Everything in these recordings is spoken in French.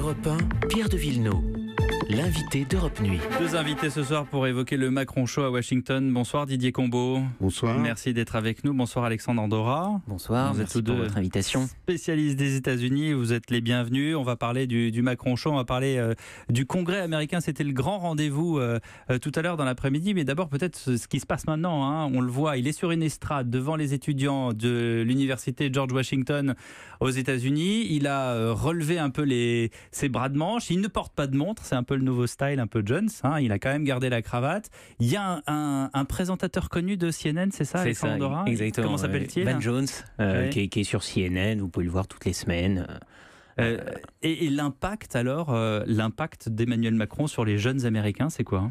Europe 1, Pierre de Villeneuve, l'invité d'Europe Nuit. Deux invités ce soir pour évoquer le Macron Show à Washington. Bonsoir Didier Combeau. Bonsoir. Merci d'être avec nous. Bonsoir Alexandre Andorra. Bonsoir, vous êtes merci tous deux pour votre invitation. Spécialistes des États-Unis, vous êtes les bienvenus. On va parler du Macron Show, on va parler du Congrès américain. C'était le grand rendez-vous tout à l'heure dans l'après-midi, mais d'abord peut-être ce qui se passe maintenant. On le voit, il est sur une estrade devant les étudiants de l'université George Washington aux États-Unis. Il a relevé un peu ses bras de manche. Il ne porte pas de montre, c'est un peu le nouveau style, un peu Jones. Il a quand même gardé la cravate. Il y a un présentateur connu de CNN, c'est ça, Alexandre Andorra ? Exactement. Comment s'appelle-t-il ? Van Jones, Ouais. qui est sur CNN. Vous pouvez le voir toutes les semaines. Et l'impact alors, l'impact d'Emmanuel Macron sur les jeunes Américains, c'est quoi ?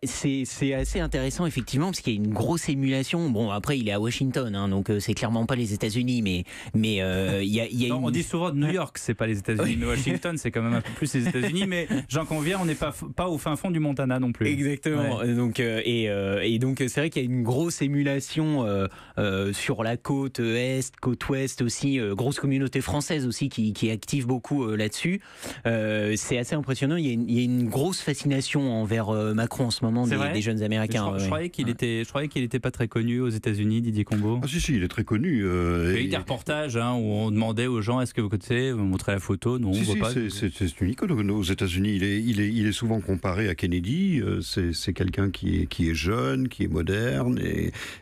C'est assez intéressant effectivement parce qu'il y a une grosse émulation. Bon, après il est à Washington, donc c'est clairement pas les États-Unis, mais il y a Non, une... on dit souvent de New York, c'est pas les États-Unis. Mais Washington, c'est quand même un peu plus les États-Unis. Mais j'en conviens, on n'est pas au fin fond du Montana non plus. Exactement. Ouais. Donc c'est vrai qu'il y a une grosse émulation sur la côte est, côte ouest aussi, grosse communauté française aussi qui active beaucoup là-dessus. C'est assez impressionnant. Il y a une grosse fascination envers Macron en ce moment des jeunes Américains. Je croyais qu'il était pas très connu aux États-Unis, Didier Combeau. Ah si, il est très connu. Il y a eu des reportages où on demandait aux gens est-ce que vous connaissez, vous montrez la photo, non, on voit pas. C'est une icône aux États-Unis. Il est souvent comparé à Kennedy. C'est quelqu'un qui est jeune, qui est moderne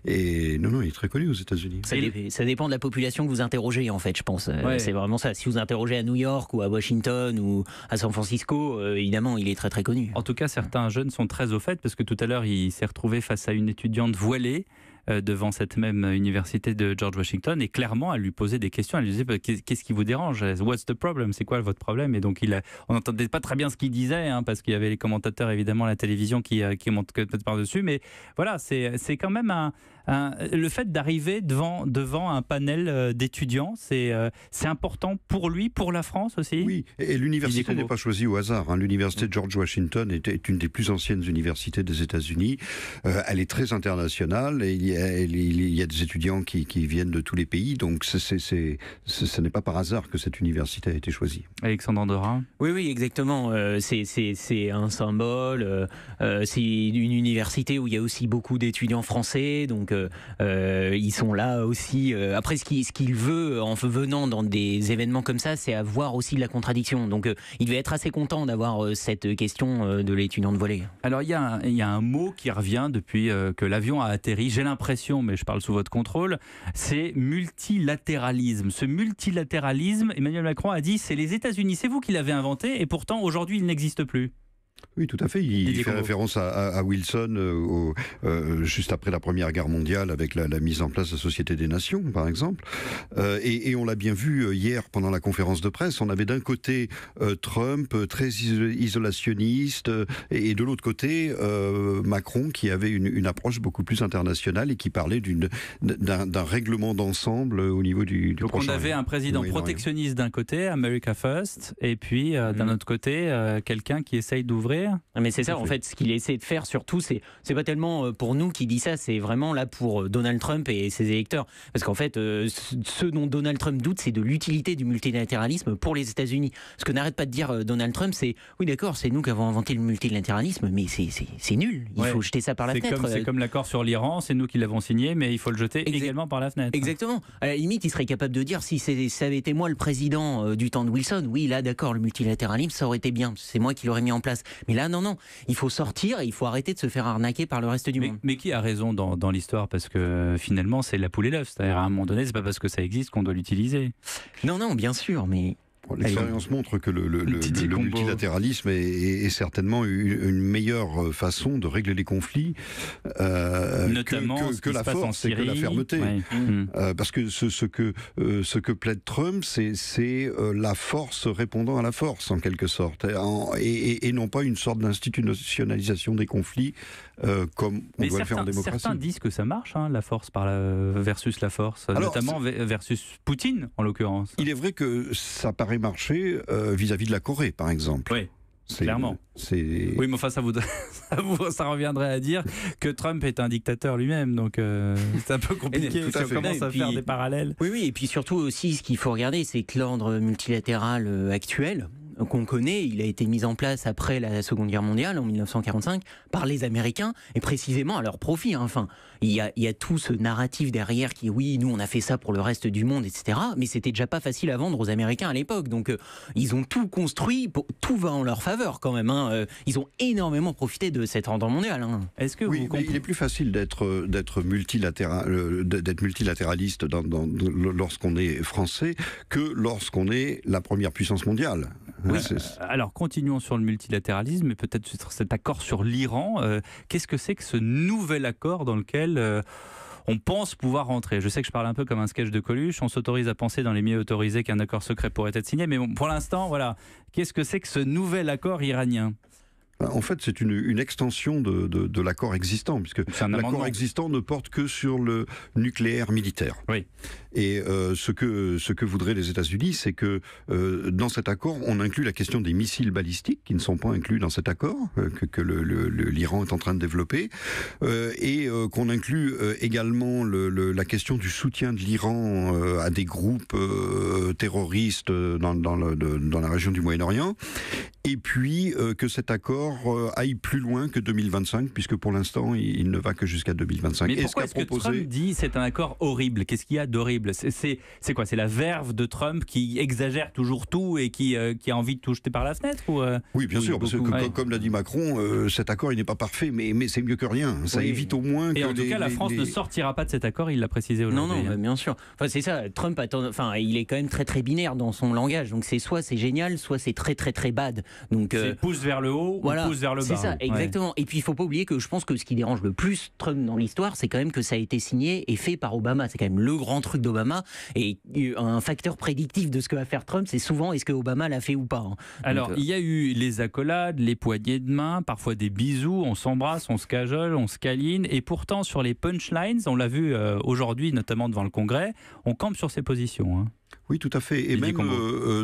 et non, il est très connu aux États-Unis. Ça dépend de la population que vous interrogez en fait, je pense. Ouais. C'est vraiment ça. Si vous interrogez à New York ou à Washington ou à San Francisco, évidemment, il est très très connu. En tout cas, certains jeunes sont très au fait parce que tout à l'heure, il s'est retrouvé face à une étudiante voilée devant cette même université de George Washington et clairement, elle lui posait des questions. Elle lui disait qu'est-ce qui vous dérange ? What's the problem ? C'est quoi votre problème ? Et donc, on n'entendait pas très bien ce qu'il disait parce qu'il y avait les commentateurs évidemment à la télévision qui montent peut-être par-dessus. Mais voilà, c'est quand même le fait d'arriver devant un panel d'étudiants, c'est important pour lui, pour la France aussi. Oui, et l'université n'est pas choisie au hasard. L'université de George Washington est une des plus anciennes universités des États-Unis. Elle est très internationale et il y a des étudiants qui viennent de tous les pays. Donc ce n'est pas par hasard que cette université a été choisie. Alexandre Andorra. Oui, exactement. C'est un symbole. C'est une université où il y a aussi beaucoup d'étudiants français. Donc ils sont là aussi. Après, ce qu'il veut en venant dans des événements comme ça, c'est avoir aussi de la contradiction. Donc il devait être assez content d'avoir cette question de l'étudiante voilée. Alors il y a un mot qui revient depuis que l'avion a atterri. J'ai l'impression, mais je parle sous votre contrôle, c'est multilatéralisme. Ce multilatéralisme, Emmanuel Macron a dit, c'est les États-Unis, c'est vous qui l'avez inventé, et pourtant aujourd'hui il n'existe plus. Oui, tout à fait. Il fait référence à Wilson juste après la Première Guerre mondiale avec la mise en place de la Société des Nations, par exemple. Et on l'a bien vu hier pendant la conférence de presse. On avait d'un côté Trump, très isolationniste, et de l'autre côté Macron qui avait une approche beaucoup plus internationale et qui parlait d'un règlement d'ensemble au niveau du Donc on avait un président protectionniste d'un côté, America First, et puis d'un autre côté, quelqu'un qui essaye d'ouvrir. Mais c'est ça, en fait, ce qu'il essaie de faire surtout, c'est pas tellement pour nous qui dit ça, c'est vraiment là pour Donald Trump et ses électeurs. Parce qu'en fait, ce dont Donald Trump doute, c'est de l'utilité du multilatéralisme pour les États-Unis. Ce que n'arrête pas de dire Donald Trump, c'est oui, d'accord, c'est nous qui avons inventé le multilatéralisme, mais c'est nul. Il faut jeter ça par la fenêtre. C'est comme l'accord sur l'Iran, c'est nous qui l'avons signé, mais il faut le jeter également par la fenêtre. Exactement. À la limite, il serait capable de dire si ça avait été moi le président du temps de Wilson, oui, là, d'accord, le multilatéralisme, ça aurait été bien. C'est moi qui l'aurais mis en place. Mais là, non, il faut sortir et il faut arrêter de se faire arnaquer par le reste du monde. Mais qui a raison dans l'histoire ? Parce que finalement, c'est la poule et l'œuf. C'est-à-dire, à un moment donné, c'est pas parce que ça existe qu'on doit l'utiliser. Non, bien sûr, mais... L'expérience montre que le multilatéralisme est certainement une meilleure façon de régler les conflits, notamment que la force et que la fermeté. Ouais. Parce que ce que plaide Trump, c'est la force répondant à la force, en quelque sorte, et non pas une sorte d'institutionnalisation des conflits comme on doit le faire en démocratie. Certains disent que ça marche, la force versus la force, notamment versus Poutine, en l'occurrence. Il est vrai que ça paraît marcher vis-à-vis de la Corée, par exemple. Oui. Clairement. Oui, mais enfin, ça reviendrait à dire que Trump est un dictateur lui-même, donc c'est un peu compliqué si on commence à faire des parallèles. Oui, et puis surtout aussi, ce qu'il faut regarder, c'est que l'ordre multilatéral actuel, qu'on connaît, il a été mis en place après la Seconde Guerre mondiale, en 1945, par les Américains, et précisément à leur profit. Enfin, il y a tout ce narratif derrière qui, oui, nous, on a fait ça pour le reste du monde, etc. Mais c'était déjà pas facile à vendre aux Américains à l'époque. Donc, ils ont tout construit, tout va en leur faveur quand même. Ils ont énormément profité de cette entente mondiale. Est-ce que oui, mais il est plus facile d'être multilatéraliste lorsqu'on est français que lorsqu'on est la première puissance mondiale. Oui. Alors, continuons sur le multilatéralisme et peut-être sur cet accord sur l'Iran. Qu'est-ce que c'est que ce nouvel accord dans lequel on pense pouvoir rentrer? Je sais que je parle un peu comme un sketch de Coluche. On s'autorise à penser dans les milieux autorisés qu'un accord secret pourrait être signé. Mais bon, pour l'instant, voilà. Qu'est-ce que c'est que ce nouvel accord iranien? En fait, c'est une extension de l'accord existant, puisque l'accord existant ne porte que sur le nucléaire militaire. Oui. Et ce que voudraient les États-Unis, c'est que dans cet accord, on inclut la question des missiles balistiques, qui ne sont pas inclus dans cet accord, que l'Iran est en train de développer, et qu'on inclut également la question du soutien de l'Iran à des groupes terroristes dans la région du Moyen-Orient, et puis que cet accord aille plus loin que 2025, puisque pour l'instant, il ne va que jusqu'à 2025. Mais pourquoi est-ce que Trump dit c'est un accord horrible? Qu'est-ce qu'il y a d'horrible? C'est quoi? C'est la verve de Trump qui exagère toujours tout et qui a envie de tout jeter par la fenêtre Oui, bien sûr, parce que comme l'a dit Macron, cet accord, il n'est pas parfait, mais c'est mieux que rien. Ça évite au moins et en tout cas, la France ne sortira pas de cet accord, il l'a précisé aujourd'hui. Non, bien sûr. Enfin, c'est ça, Trump, il est quand même très très binaire dans son langage, donc soit c'est génial, soit c'est très très très bad. Donc, c'est pouce vers le haut, voilà, ou pouce vers le bas. C'est ça, exactement. Ouais. Et puis il ne faut pas oublier que je pense que ce qui dérange le plus Trump dans l'histoire, c'est quand même que ça a été signé et fait par Obama. C'est quand même le grand truc d'Obama. Et un facteur prédictif de ce que va faire Trump, c'est souvent est-ce que Obama l'a fait ou pas. Alors, il y a eu les accolades, les poignées de main, parfois des bisous, on s'embrasse, on se cajole, on se câline. Et pourtant, sur les punchlines, on l'a vu aujourd'hui, notamment devant le Congrès, on campe sur ses positions. Oui, tout à fait. Et même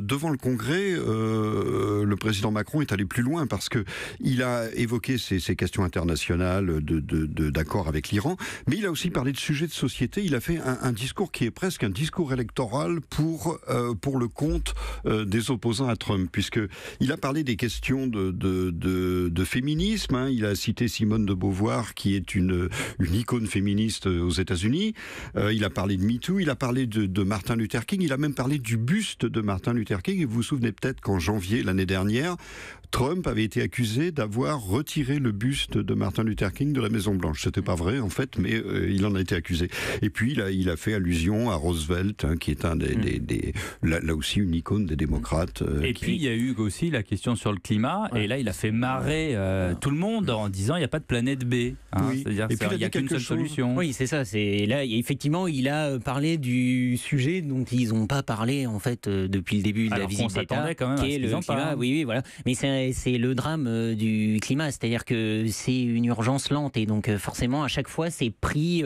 devant le Congrès, le président Macron est allé plus loin parce que il a évoqué ces questions internationales d'accord avec l'Iran, mais il a aussi parlé de sujets de société. Il a fait un discours qui est presque un discours électoral pour le compte des opposants à Trump, puisque il a parlé des questions de féminisme. Il a cité Simone de Beauvoir, qui est une icône féministe aux États-Unis. Il a parlé de MeToo. Il a parlé de Martin Luther King. Il a même parlé du buste de Martin Luther King. Et vous vous souvenez peut-être qu'en janvier l'année dernière, Trump avait été accusé d'avoir retiré le buste de Martin Luther King de la Maison-Blanche. C'était pas vrai en fait, mais il en a été accusé. Et puis il a fait allusion à Roosevelt, qui est là aussi une icône des démocrates. Et puis il y a eu aussi la question sur le climat, et là il a fait marrer tout le monde en disant il n'y a pas de planète B. Oui. C'est-à-dire qu'il n'y a qu'une seule solution. Oui, c'est ça. Là, effectivement, il a parlé du sujet dont ils n'ont pas parlé en fait depuis le début de la visite d'État, qui est le climat. Oui, voilà. Mais c'est le drame du climat, c'est-à-dire que c'est une urgence lente et donc forcément à chaque fois c'est pris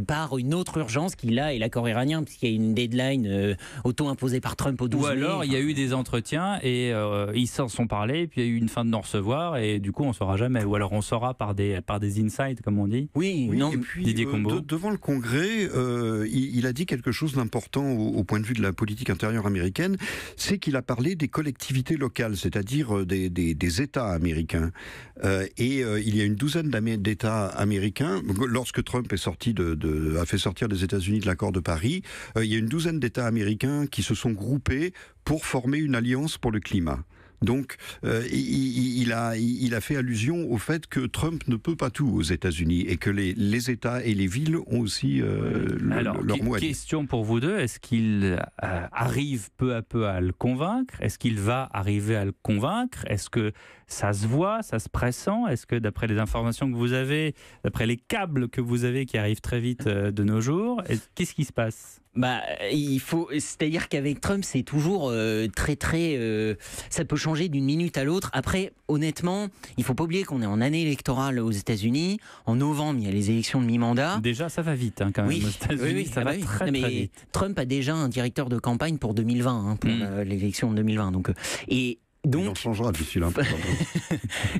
par une autre urgence qui là est l'accord iranien, puisqu'il y a une deadline auto-imposée par Trump au 12 mai. Ou alors il y a eu des entretiens et ils s'en sont parlé, puis il y a eu une fin de non-recevoir et du coup on ne saura jamais, ou alors on saura par des insights comme on dit. Oui, non. Et puis devant le Congrès, il a dit quelque chose d'important au point de vue de la politique intérieure américaine, c'est qu'il a parlé des collectivités locales, c'est-à-dire des États américains. Il y a une douzaine d'États américains. Lorsque Trump a fait sortir les États-Unis de l'accord de Paris, il y a une douzaine d'États américains qui se sont groupés pour former une alliance pour le climat. Donc, il a fait allusion au fait que Trump ne peut pas tout aux États-Unis et que les États et les villes ont aussi leur mot à dire. Question pour vous deux, est-ce qu'il arrive peu à peu à le convaincre? Est-ce qu'il va arriver à le convaincre? Est-ce que ça se voit, ça se pressent? Est-ce que d'après les informations que vous avez, d'après les câbles que vous avez qui arrivent très vite de nos jours, qu'est-ce qui se passe? C'est-à-dire qu'avec Trump, c'est toujours ça peut changer d'une minute à l'autre. Après, honnêtement, il faut pas oublier qu'on est en année électorale aux États-Unis. En novembre, il y a les élections de mi-mandat. Déjà, ça va vite, quand même. Aux États-Unis, ça va très vite. Trump a déjà un directeur de campagne pour 2020, pour l'élection de 2020. Donc, et Donc, on changera d'ici là.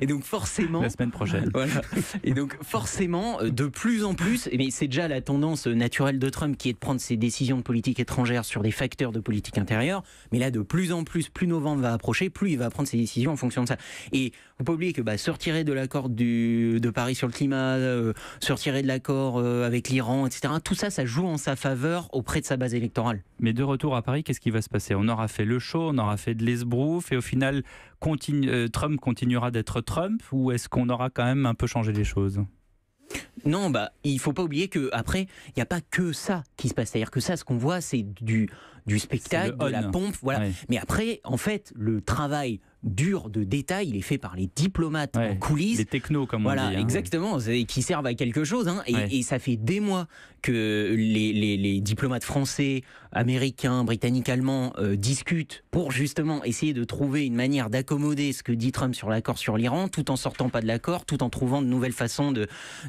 Et donc forcément, la semaine prochaine. Voilà. Et donc forcément, de plus en plus, mais c'est déjà la tendance naturelle de Trump qui est de prendre ses décisions de politique étrangère sur des facteurs de politique intérieure. Mais là, de plus en plus, plus novembre va approcher, plus il va prendre ses décisions en fonction de ça. Et faut pas oublier que se retirer de l'accord de Paris sur le climat, se retirer de l'accord avec l'Iran, etc. Tout ça, ça joue en sa faveur auprès de sa base électorale. Mais de retour à Paris, qu'est-ce qui va se passer? On aura fait le show, on aura fait de l'esbrouf, et au final, Trump continuera d'être Trump, ou est-ce qu'on aura quand même un peu changé les choses? Non, il faut pas oublier que après, il n'y a pas que ça qui se passe. C'est-à-dire que ça, ce qu'on voit, c'est du spectacle, de la pompe, voilà. Ouais. Mais après, en fait, le travail dur de détail, il est fait par les diplomates en coulisses. Les technos, comme on dit. Voilà, exactement, qui servent à quelque chose. Et ça fait des mois que les diplomates français, américains, britanniques, allemands discutent pour justement essayer de trouver une manière d'accommoder ce que dit Trump sur l'accord sur l'Iran, tout en sortant pas de l'accord, tout en trouvant de nouvelles façons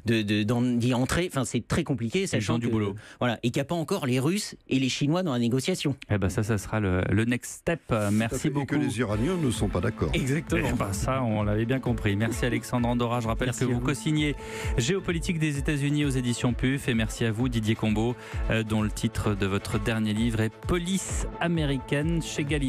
d'y entrer. Enfin, c'est très compliqué, sachant du boulot. Voilà, et qu'il n'y a pas encore les Russes et les Chinois dans la négociation. Eh ben ça sera le next step. Merci beaucoup. Et que les Iraniens ne sont pas d'accord. Exactement. Ça, on l'avait bien compris. Merci Alexandre Andorra. Je rappelle que vous co-signez Géopolitique des États-Unis aux éditions PUF. Et merci à vous Didier Combaud, dont le titre de votre dernier livre est Police américaine chez Gallimard.